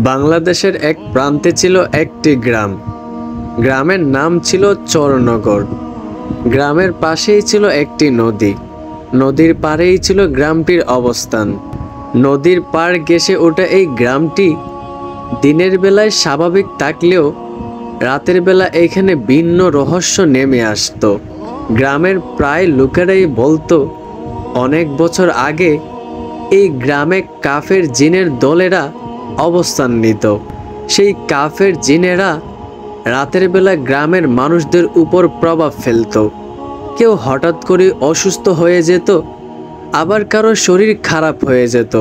বাংলাদেশের এক প্রান্তে ছিল একটি গ্রাম। গ্রামের নাম ছিল চরনগর। গ্রামের পাশেই ছিল একটি নদী। নদীর পাড়েই ছিল গ্রামটির অবস্থান। নদীর পাড় ঘেঁষে ওঠা এই গ্রামটি দিনের বেলায় স্বাভাবিক থাকলেও রাতের বেলা এখানে ভিন্ন রহস্য নেমে আসতো। গ্রামের প্রায় লোকেরাই বলতো অনেক বছর আগে এই গ্রামে কাফের জিনের দলেরা অবস্থান নিত। সেই কাফের জিনেরা রাতের বেলা গ্রামের মানুষদের উপর প্রভাব ফেলত। কেউ হঠাৎ করে অসুস্থ হয়ে যেত, আবার কারো শরীর খারাপ হয়ে যেত,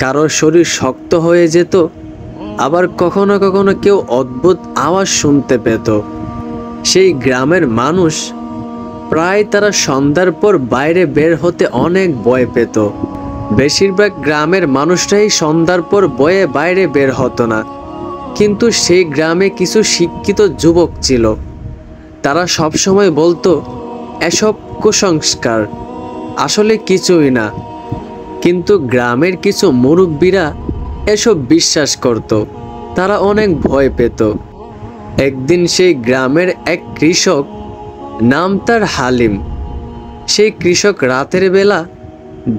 কারো শরীর শক্ত হয়ে যেত, আবার কখনো কখনো কেউ অদ্ভুত আওয়াজ শুনতে পেত। সেই গ্রামের মানুষ প্রায় তারা সন্ধ্যার পর বাইরে বের হতে অনেক ভয় পেত। বেশিরভাগ গ্রামের মানুষরাই সন্ধ্যার পর ভয়ে বাইরে বের হতো না। কিন্তু সেই গ্রামে কিছু শিক্ষিত যুবক ছিল। তারা সবসময় বলতো এসব কুসংস্কার, আসলে কিছুই না। কিন্তু গ্রামের কিছু মুরব্বীরা এসব বিশ্বাস করত। তারা অনেক ভয় পেত। একদিন সেই গ্রামের এক কৃষক, নাম তার হালিম। সেই কৃষক রাতের বেলা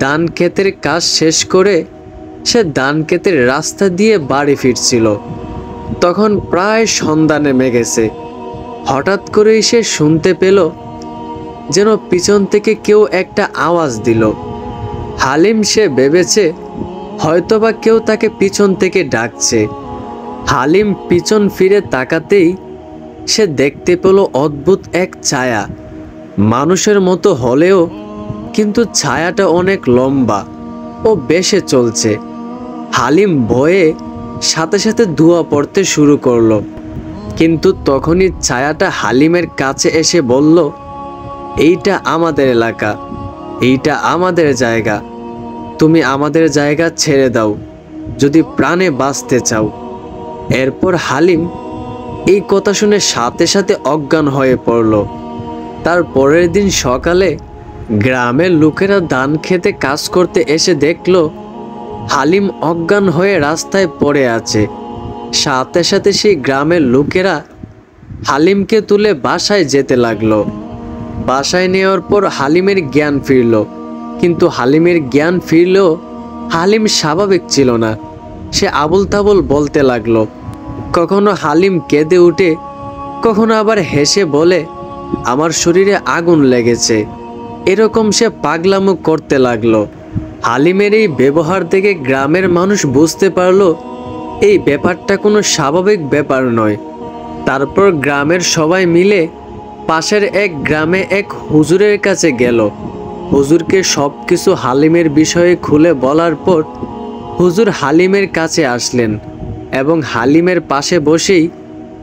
ধান ক্ষেতের কাজ শেষ করে সে ধান ক্ষেতের রাস্তা দিয়ে বাড়ি ফিরছিল। তখন প্রায় সন্ধ্যা নেমে গেছে। হঠাৎ করেই সে শুনতে পেল যেন পিছন থেকে কেউ একটা আওয়াজ দিল। হালিম সে ভেবেছে হয়তোবা কেউ তাকে পিছন থেকে ডাকছে। হালিম পিছন ফিরে তাকাতেই সে দেখতে পেল অদ্ভুত এক ছায়া। মানুষের মতো হলেও কিন্তু ছায়াটা অনেক লম্বা ও বেশে চলছে। হালিম ভয়ে সাথে সাথে দোয়া পড়তে শুরু করলো। কিন্তু তখনই ছায়াটা হালিমের কাছে এসে বলল, এইটা আমাদের এলাকা, এইটা আমাদের জায়গা, তুমি আমাদের জায়গা ছেড়ে দাও যদি প্রাণে বাঁচতে চাও। এরপর হালিম এই কথা শুনে সাথে সাথে অজ্ঞান হয়ে পড়ল। তার পরের দিন সকালে গ্রামের লোকেরা ধান খেতে কাজ করতে এসে দেখল হালিম অজ্ঞান হয়ে রাস্তায় পড়ে আছে। সাথে সাথে সেই গ্রামের লোকেরা হালিমকে তুলে বাসায় যেতে লাগলো। বাসায় নেওয়ার পর হালিমের জ্ঞান ফিরল। কিন্তু হালিমের জ্ঞান ফিরলেও হালিম স্বাভাবিক ছিল না। সে আবুল তাবুল বলতে লাগলো। কখনো হালিম কেঁদে উঠে, কখনো আবার হেসে বলে আমার শরীরে আগুন লেগেছে। এরকম সে পাগলামো করতে লাগলো। হালিমের এই ব্যবহার দেখে গ্রামের মানুষ বুঝতে পারলো এই ব্যাপারটা কোনো স্বাভাবিক ব্যাপার নয়। তারপর গ্রামের সবাই মিলে পাশের এক গ্রামে এক হুজুরের কাছে গেল। হুজুরকে সব কিছু হালিমের বিষয়ে খুলে বলার পর হুজুর হালিমের কাছে আসলেন এবং হালিমের পাশে বসেই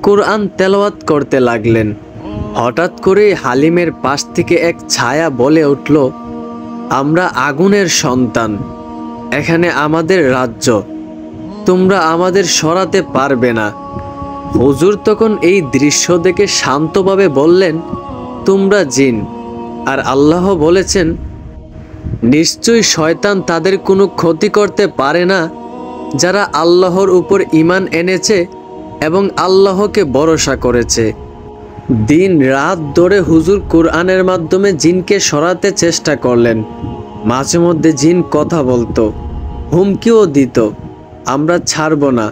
কোরআন তেলাওয়াত করতে লাগলেন। হঠাৎ করে হালিমের পাশ থেকে এক ছায়া বলে উঠল, আমরা আগুনের সন্তান, এখানে আমাদের রাজ্য, তোমরা আমাদের সরাতে পারবে না। হুজুর তখন এই দৃশ্য দেখে শান্তভাবে বললেন, তোমরা জিন, আর আল্লাহ বলেছেন নিশ্চয়ই শয়তান তাদের কোনো ক্ষতি করতে পারে না যারা আল্লাহর উপর ঈমান এনেছে এবং আল্লাহকে ভরসা করেছে। দিন রাত ধরে হুজুর কোরআনের মাধ্যমে জিনকে সরাতে চেষ্টা করলেন। মাঝে মধ্যে জিন কথা বলতো, হুমকিও দিত, আমরা ছাড়ব না,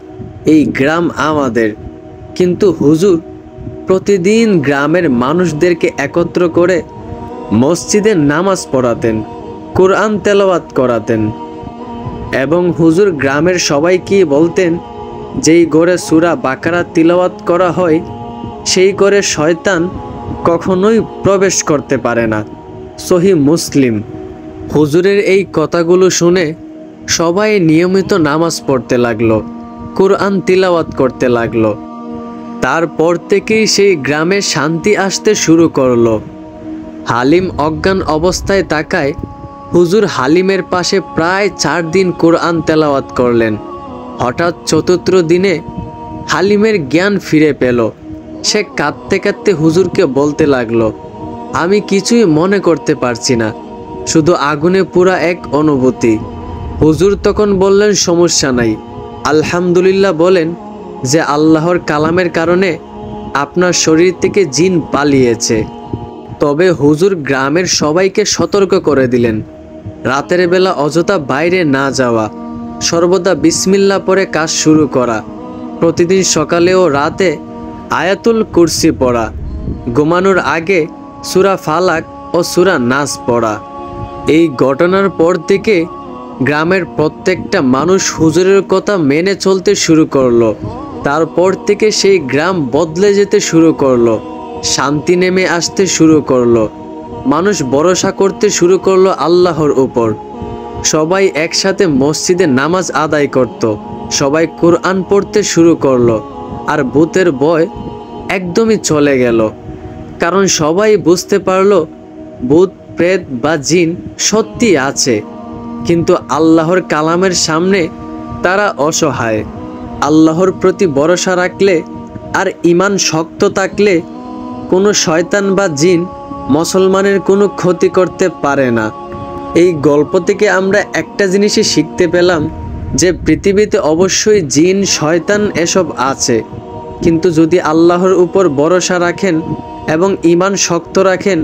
এই গ্রাম আমাদের। কিন্তু হুজুর প্রতিদিন গ্রামের মানুষদেরকে একত্র করে মসজিদে নামাজ পড়াতেন, কোরআন তেলাওয়াত করাতেন এবং হুজুর গ্রামের সবাইকে বলতেন যেই ঘরে সূরা বাকারা তিলাওয়াত করা হয় সেই ঘরে শয়তান কখনোই প্রবেশ করতে পারে না। সহিহ মুসলিম। হুজুরের এই কথাগুলো শুনে সবাই নিয়মিত নামাজ পড়তে লাগলো, কোরআন তিলাওয়াত করতে লাগলো। তারপর থেকেই সেই গ্রামে শান্তি আসতে শুরু করলো। হালিম অজ্ঞান অবস্থায় তাকায় হুজুর হালিমের পাশে প্রায় 4 দিন কোরআন তেলাওয়াত করলেন। হঠাৎ চতুর্থ দিনে হালিমের জ্ঞান ফিরে পেল। সে কাঁদতে কাঁদতে হুজুরকে বলতে লাগলো, আমি কিছুই মনে করতে পারছি না, শুধু আগুনে পুরা এক অনুভূতি। হুজুর তখন বললেন, সমস্যা নাই, আলহামদুলিল্লাহ বলেন যে আল্লাহর কালামের কারণে আপনার শরীর থেকে জিন পালিয়েছে। তবে হুজুর গ্রামের সবাইকে সতর্ক করে দিলেন, রাতের বেলা অযথা বাইরে না যাওয়া, সর্বদা বিসমিল্লাহ পড়ে কাজ শুরু করা, প্রতিদিন সকালে ও রাতে আয়াতুল কুরসি পড়া, ঘুমানোর আগে সূরা ফালাক ও সূরা নাস পড়া। এই ঘটনার পর থেকে গ্রামের প্রত্যেকটা মানুষ হুজুরের কথা মেনে চলতে শুরু করলো। তারপর থেকে সেই গ্রাম বদলে যেতে শুরু করলো, শান্তি নেমে আসতে শুরু করলো, মানুষ ভরসা করতে শুরু করলো আল্লাহর উপর। সবাই একসাথে মসজিদে নামাজ আদায় করত, সবাই কোরআন পড়তে শুরু করলো, আর ভূতের ভয় একদমই চলে গেল। কারণ সবাই বুঝতে পারলো ভূত প্রেত বা জিন সত্যি আছে, কিন্তু আল্লাহর কালামের সামনে তারা অসহায়। আল্লাহর প্রতি ভরসা রাখলে আর ঈমান শক্ত থাকলে কোনো শয়তান বা জিন মুসলমানের কোনো ক্ষতি করতে পারে না। এই গল্প থেকে আমরা একটা জিনিসই শিখতে পেলাম যে পৃথিবীতে অবশ্যই জিন শয়তান এসব আছে, কিন্তু যদি আল্লাহর উপর ভরসা রাখেন এবং ঈমান শক্ত রাখেন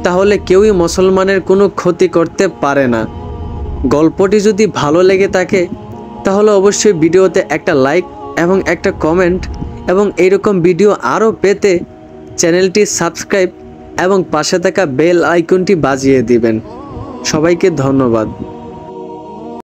তাহলে কেউই মুসলমানের কোনো ক্ষতি করতে পারে না। গল্পটি যদি ভালো লেগে থাকে তাহলে অবশ্যই ভিডিওতে একটা লাইক এবং একটা কমেন্ট, এবং এইরকম ভিডিও আরও পেতে চ্যানেলটি সাবস্ক্রাইব এবং পাশে থাকা বেল আইকনটি বাজিয়ে দিবেন। সবাইকে ধন্যবাদ।